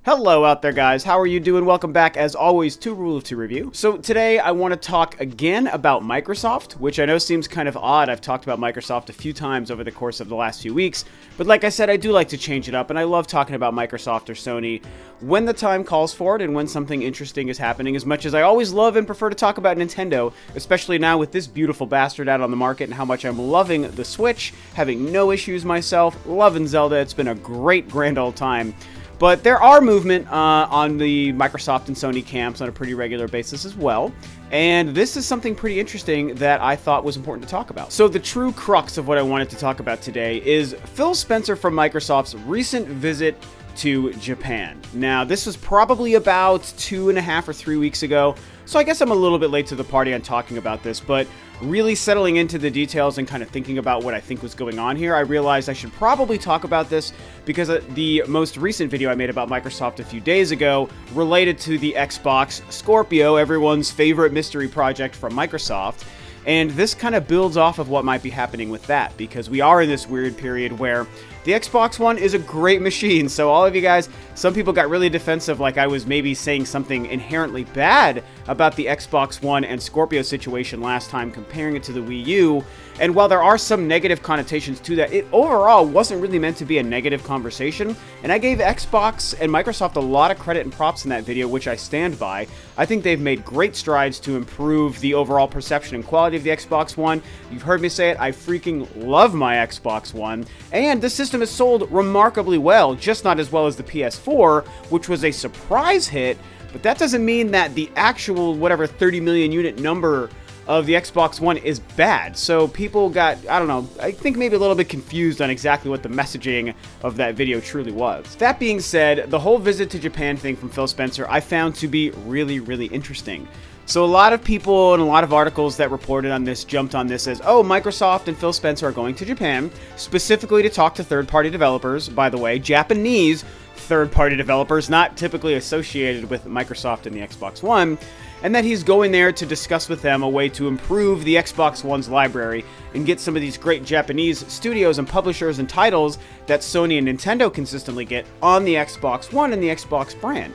Hello out there, guys. How are you doing? Welcome back, as always, to Rule of Two Review. So today I want to talk again about Microsoft, which I know seems kind of odd. I've talked about Microsoft a few times over the course of the last few weeks, but like I said, I do like to change it up, and I love talking about Microsoft or Sony when the time calls for it and when something interesting is happening, as much as I always love and prefer to talk about Nintendo, especially now with this beautiful bastard out on the market and how much I'm loving the Switch, having no issues myself, loving Zelda. It's been a great, grand old time. But there are movement on the Microsoft and Sony camps on a pretty regular basis as well. And this is something pretty interesting that I thought was important to talk about. So the true crux of what I wanted to talk about today is Phil Spencer from Microsoft's recent visit to Japan. Now, this was probably about 2.5 or 3 weeks ago, so I guess I'm a little bit late to the party on talking about this, but really settling into the details and kind of thinking about what I think was going on here, I realized I should probably talk about this because the most recent video I made about Microsoft a few days ago related to the Xbox SCORPIO, everyone's favorite mystery project from Microsoft. And this kind of builds off of what might be happening with that, because we are in this weird period where the Xbox One is a great machine. So all of you guys, some people got really defensive, like I was maybe saying something inherently bad about the Xbox One and Scorpio situation last time, comparing it to the Wii U. And while there are some negative connotations to that, it overall wasn't really meant to be a negative conversation. And I gave Xbox and Microsoft a lot of credit and props in that video, which I stand by. I think they've made great strides to improve the overall perception and quality of the Xbox One. You've heard me say it, I freaking love my Xbox One. And the system has sold remarkably well, just not as well as the PS4, which was a surprise hit. But that doesn't mean that the actual, whatever, 30 million unit number of the Xbox One is bad. So people got, I don't know, I think maybe a little bit confused on exactly what the messaging of that video truly was. That being said, the whole visit to Japan thing from Phil Spencer I found to be really, really interesting. So a lot of people and a lot of articles that reported on this jumped on this as, oh, Microsoft and Phil Spencer are going to Japan, specifically to talk to third-party developers, by the way, Japanese third-party developers, not typically associated with Microsoft and the Xbox One, and that he's going there to discuss with them a way to improve the Xbox One's library and get some of these great Japanese studios and publishers and titles that Sony and Nintendo consistently get on the Xbox One and the Xbox brand.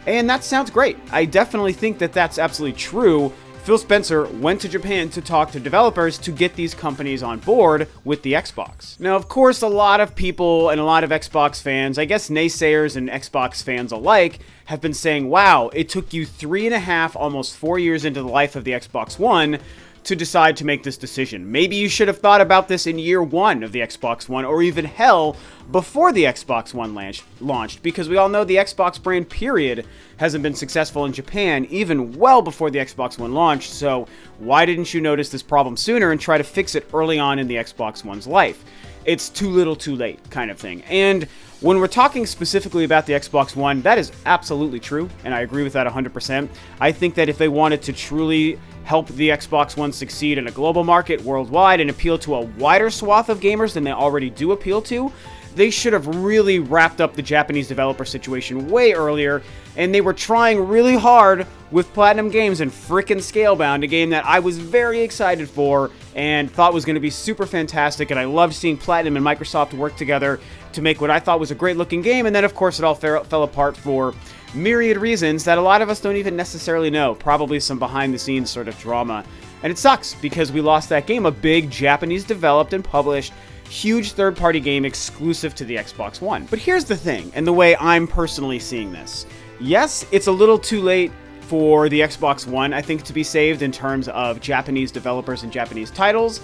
And that sounds great. I definitely think that that's absolutely true. Phil Spencer went to Japan to talk to developers to get these companies on board with the Xbox. Now, of course, a lot of people and a lot of Xbox fans, I guess naysayers and Xbox fans alike, have been saying, wow, it took you 3.5, almost 4 years into the life of the Xbox One to decide to make this decision. Maybe you should have thought about this in year one of the Xbox One, or even hell, before the Xbox One launched, because we all know the Xbox brand, period, hasn't been successful in Japan, even well before the Xbox One launched, so why didn't you notice this problem sooner and try to fix it early on in the Xbox One's life? It's too little too late, kind of thing. And when we're talking specifically about the Xbox One, that is absolutely true, and I agree with that 100%. I think that if they wanted to truly help the Xbox One succeed in a global market worldwide and appeal to a wider swath of gamers than they already do appeal to, they should have really wrapped up the Japanese developer situation way earlier, and they were trying really hard with Platinum Games and frickin' Scalebound, a game that I was very excited for and thought was going to be super fantastic, and I loved seeing Platinum and Microsoft work together to make what I thought was a great looking game, and then of course it all fell apart for myriad reasons that a lot of us don't even necessarily know, probably some behind the scenes sort of drama. And it sucks because we lost that game, a big Japanese developed and published huge third-party game exclusive to the Xbox One. But here's the thing, and the way I'm personally seeing this. Yes, it's a little too late for the Xbox One, I think, to be saved in terms of Japanese developers and Japanese titles,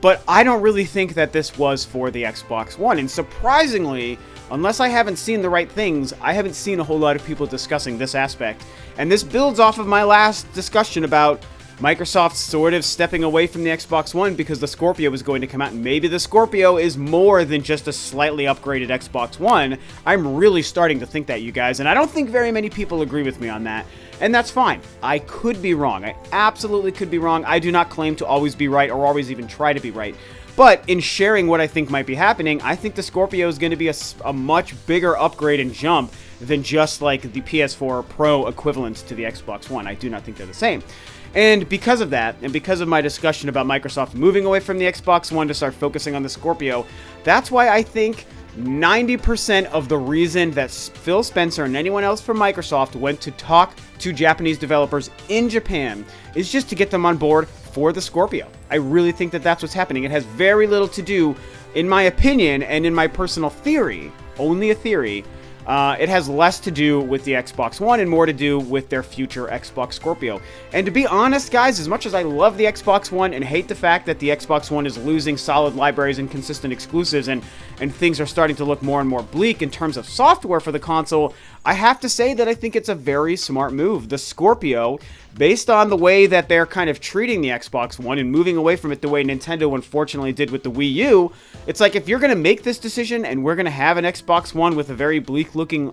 but I don't really think that this was for the Xbox One. And surprisingly, unless I haven't seen the right things, I haven't seen a whole lot of people discussing this aspect. And this builds off of my last discussion about Microsoft sort of stepping away from the Xbox One because the Scorpio was going to come out, and maybe the Scorpio is more than just a slightly upgraded Xbox One. I'm really starting to think that, you guys, and I don't think very many people agree with me on that, and that's fine. I could be wrong. I absolutely could be wrong. I do not claim to always be right or always even try to be right. But in sharing what I think might be happening, I think the Scorpio is going to be a much bigger upgrade and jump than just like the PS4 Pro equivalent to the Xbox One. I do not think they're the same. And because of that, and because of my discussion about Microsoft moving away from the Xbox One to start focusing on the Scorpio, that's why I think 90% of the reason that Phil Spencer and anyone else from Microsoft went to talk to Japanese developers in Japan is just to get them on board for the Scorpio. I really think that that's what's happening. It has very little to do, in my opinion, and in my personal theory, only a theory, it has less to do with the Xbox One and more to do with their future Xbox Scorpio. And to be honest, guys, as much as I love the Xbox One and hate the fact that the Xbox One is losing solid libraries and consistent exclusives and things are starting to look more and more bleak in terms of software for the console, I have to say that I think it's a very smart move. The Scorpio, based on the way that they're kind of treating the Xbox One and moving away from it the way Nintendo unfortunately did with the Wii U, it's like if you're going to make this decision and we're going to have an Xbox One with a very bleak-looking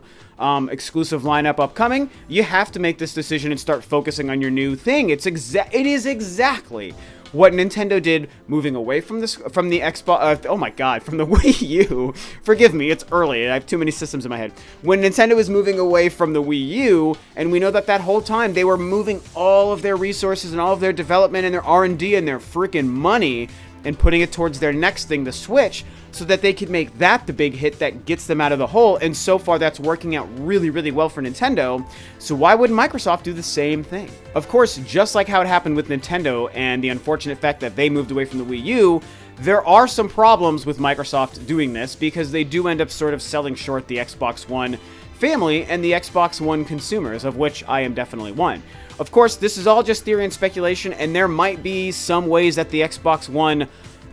exclusive lineup upcoming, you have to make this decision and start focusing on your new thing. It is exactly what Nintendo did, moving away from the Xbox, oh my god, from the Wii U. Forgive me, it's early, I have too many systems in my head. When Nintendo was moving away from the Wii U, and we know that that whole time they were moving all of their resources and all of their development and their R&D and their freaking money and putting it towards their next thing, the Switch, so that they could make that the big hit that gets them out of the hole. And so far, that's working out really, really well for Nintendo. So why wouldn't Microsoft do the same thing? Of course, just like how it happened with Nintendo and the unfortunate fact that they moved away from the Wii U, there are some problems with Microsoft doing this because they do end up sort of selling short the Xbox One family and the Xbox One consumers, of which I am definitely one. Of course, this is all just theory and speculation, and there might be some ways that the Xbox One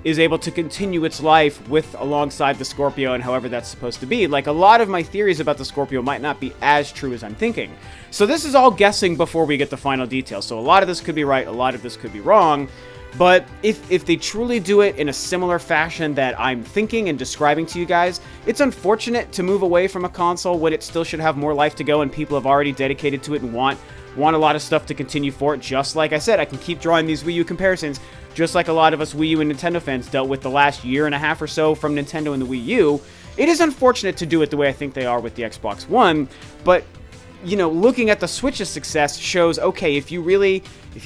is able to continue its life alongside the Scorpio and however that's supposed to be. Like, a lot of my theories about the Scorpio might not be as true as I'm thinking. So this is all guessing before we get the final details. So a lot of this could be right, a lot of this could be wrong. But if they truly do it in a similar fashion that I'm thinking and describing to you guys, it's unfortunate to move away from a console when it still should have more life to go and people have already dedicated to it and want a lot of stuff to continue for it. Just like I said, I can keep drawing these Wii U comparisons, just like a lot of us Wii U and Nintendo fans dealt with the last year and a half or so from Nintendo and the Wii U. It is unfortunate to do it the way I think they are with the Xbox One, but you know, looking at the Switch's success shows, okay, if you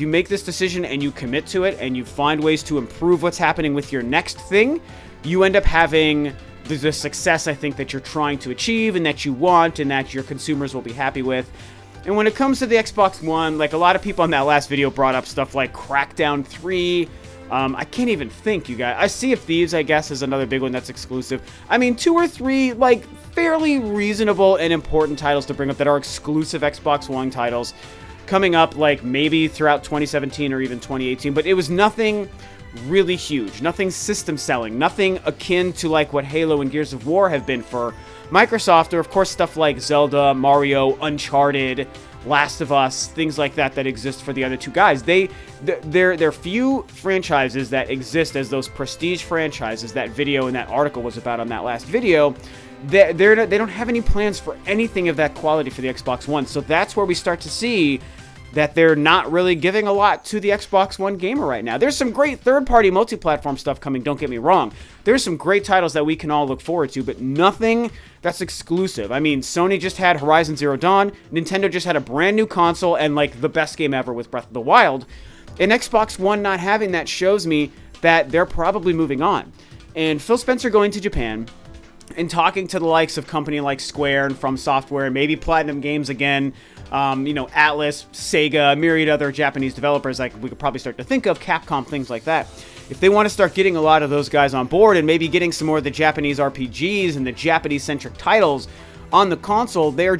make this decision and you commit to it and you find ways to improve what's happening with your next thing, you end up having the success I think that you're trying to achieve and that you want and that your consumers will be happy with. And when it comes to the Xbox One, like a lot of people in that last video brought up stuff like Crackdown 3. I can't even think, you guys. Sea of Thieves, I guess, is another big one that's exclusive. I mean, 2 or 3, like, fairly reasonable and important titles to bring up that are exclusive Xbox One titles coming up, like, maybe throughout 2017 or even 2018. But it was nothing really huge, nothing system selling, nothing akin to, like, what Halo and Gears of War have been for Microsoft, or, of course, stuff like Zelda, Mario, Uncharted, Last of Us, things like that exist for the other two guys. They're few franchises that exist as those prestige franchises that video and that article was about on that last video. They don't have any plans for anything of that quality for the Xbox One. So that's where we start to see that they're not really giving a lot to the Xbox One gamer right now. There's some great third-party multi-platform stuff coming, don't get me wrong. There's some great titles that we can all look forward to, but nothing that's exclusive. I mean, Sony just had Horizon Zero Dawn, Nintendo just had a brand new console and, like, the best game ever with Breath of the Wild, and Xbox One not having that shows me that they're probably moving on. And Phil Spencer going to Japan and talking to the likes of company like Square and From Software, maybe Platinum Games again, Atlas, Sega, myriad other Japanese developers like we could probably start to think of, Capcom, things like that. If they want to start getting a lot of those guys on board and maybe getting some more of the Japanese RPGs and the Japanese-centric titles on the console, they're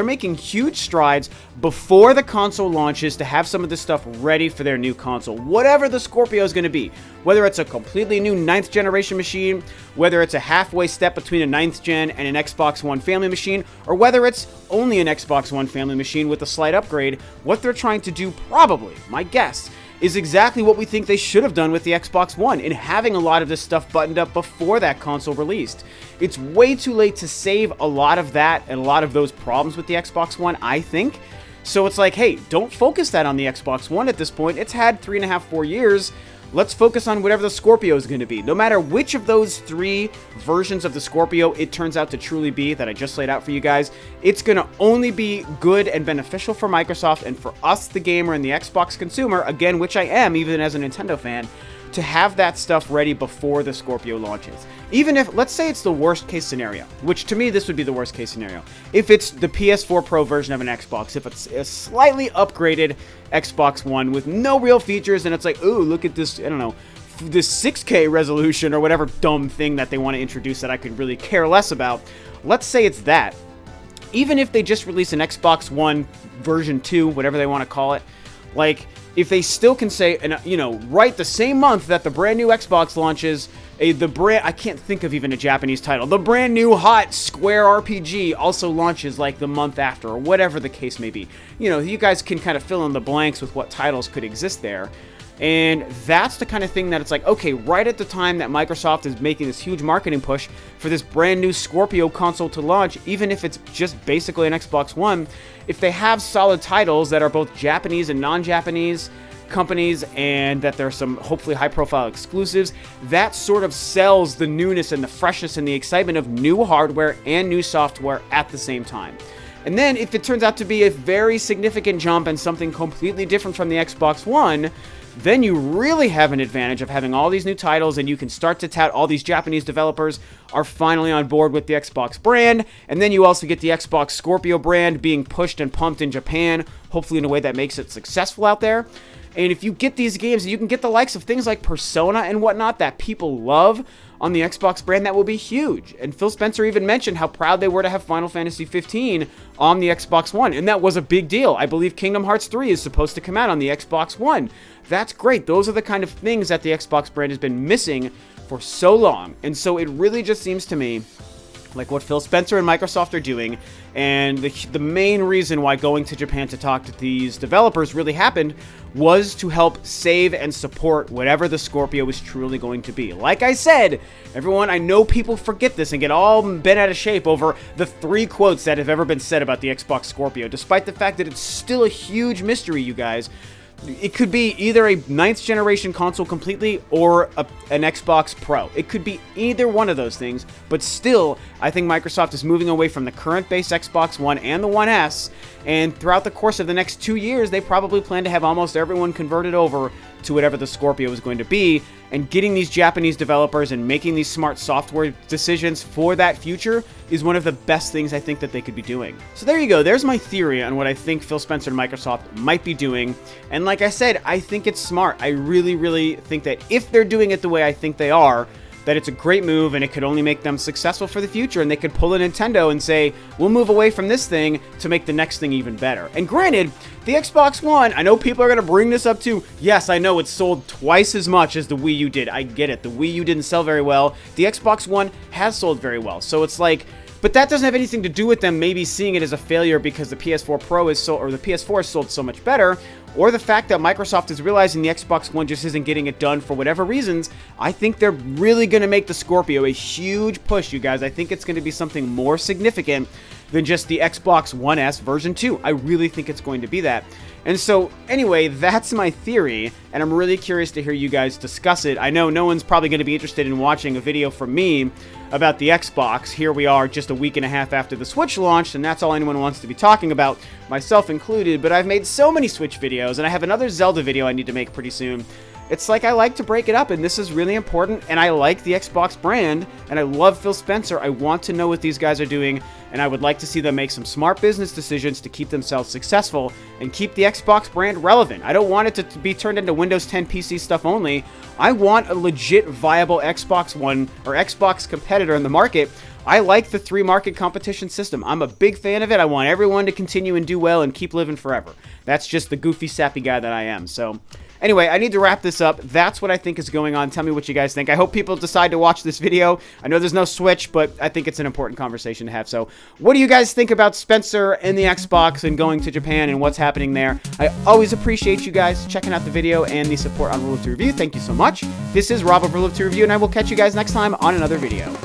making huge strides before the console launches to have some of this stuff ready for their new console. Whatever the Scorpio is going to be, whether it's a completely new 9th generation machine, whether it's a halfway step between a 9th gen and an Xbox One family machine, or whether it's only an Xbox One family machine with a slight upgrade, what they're trying to do probably, my guess, is exactly what we think they should have done with the Xbox One in having a lot of this stuff buttoned up before that console released. It's way too late to save a lot of that and a lot of those problems with the Xbox One, I think. So it's like, hey, don't focus that on the Xbox One at this point. It's had 3.5, 4 years. Let's focus on whatever the Scorpio is going to be. No matter which of those 3 versions of the Scorpio it turns out to truly be that I just laid out for you guys, it's going to only be good and beneficial for Microsoft and for us, the gamer and the Xbox consumer, again, which I am, even as a Nintendo fan, to have that stuff ready before the Scorpio launches. even if, let's say it's the worst case scenario, which to me this would be the worst case scenario. If it's the PS4 Pro version of an Xbox, if it's a slightly upgraded Xbox One with no real features, and it's like, ooh, look at this, I don't know, this 6K resolution or whatever dumb thing that they want to introduce that I could really care less about. Let's say it's that. Even if they just release an Xbox One version 2, whatever they want to call it, like, if they still can say, and you know, right the same month that the brand new Xbox launches, I can't think of even a Japanese title, the brand new hot Square RPG also launches like the month after, or whatever the case may be. You know, you guys can kind of fill in the blanks with what titles could exist there. And that's the kind of thing that it's like, okay, right at the time that Microsoft is making this huge marketing push for this brand new Scorpio console to launch, even if it's just basically an Xbox One, if they have solid titles that are both Japanese and non-Japanese companies, and that there's some hopefully high-profile exclusives, that sort of sells the newness and the freshness and the excitement of new hardware and new software at the same time. And then if it turns out to be a very significant jump and something completely different from the Xbox One, then you really have an advantage of having all these new titles, and you can start to tout all these Japanese developers are finally on board with the Xbox brand. And then you also get the Xbox Scorpio brand being pushed and pumped in Japan, hopefully in a way that makes it successful out there. And if you get these games, you can get the likes of things like Persona and whatnot that people love on the Xbox brand, that will be huge. And Phil Spencer even mentioned how proud they were to have Final Fantasy 15 on the Xbox One, and that was a big deal. I believe Kingdom Hearts 3 is supposed to come out on the Xbox One. That's great. Those are the kind of things that the Xbox brand has been missing for so long. And so it really just seems to me like what Phil Spencer and Microsoft are doing, and the main reason why going to Japan to talk to these developers really happened was to help save and support whatever the Scorpio is truly going to be. Like I said, everyone, I know people forget this and get all bent out of shape over the 3 quotes that have ever been said about the Xbox Scorpio, despite the fact that it's still a huge mystery, you guys. It could be either a 9th generation console completely or an Xbox Pro. It could be either one of those things, but still, I think Microsoft is moving away from the current base Xbox One and the One S, and throughout the course of the next 2 years, they probably plan to have almost everyone converted over to whatever the Scorpio is going to be, and getting these Japanese developers and making these smart software decisions for that future is one of the best things I think that they could be doing. So there you go. There's my theory on what I think Phil Spencer and Microsoft might be doing. And like I said, I think it's smart. I really, really think that if they're doing it the way I think they are, that it's a great move, and it could only make them successful for the future, and they could pull a Nintendo and say, we'll move away from this thing to make the next thing even better. And granted, the Xbox One, I know people are going to bring this up too. Yes, I know it sold twice as much as the Wii U did. I get it. The Wii U didn't sell very well. The Xbox One has sold very well. So it's like, but that doesn't have anything to do with them maybe seeing it as a failure because the PS4 Pro is sold, or the PS4 is sold so much better, or the fact that Microsoft is realizing the Xbox One just isn't getting it done for whatever reasons. I think they're really going to make the Scorpio a huge push, you guys. I think it's going to be something more significant than just the Xbox One S version 2. I really think it's going to be that. And so, anyway, that's my theory, and I'm really curious to hear you guys discuss it. I know no one's probably going to be interested in watching a video from me about the Xbox. Here we are just a week and a half after the Switch launched, and that's all anyone wants to be talking about, myself included. But I've made so many Switch videos, and I have another Zelda video I need to make pretty soon. It's like I like to break it up, and this is really important, and I like the Xbox brand, and I love Phil Spencer. I want to know what these guys are doing, and I would like to see them make some smart business decisions to keep themselves successful and keep the Xbox brand relevant. I don't want it to be turned into Windows 10 PC stuff only. I want a legit viable Xbox One or Xbox competitor in the market. I like the 3-market competition system. I'm a big fan of it. I want everyone to continue and do well and keep living forever. That's just the goofy, sappy guy that I am. So anyway, I need to wrap this up. That's what I think is going on. Tell me what you guys think. I hope people decide to watch this video. I know there's no Switch, but I think it's an important conversation to have. So what do you guys think about Spencer and the Xbox and going to Japan and what's happening there? I always appreciate you guys checking out the video and the support on Rule of 2 Review. Thank you so much. This is Rob of Rule of 2 Review, and I will catch you guys next time on another video.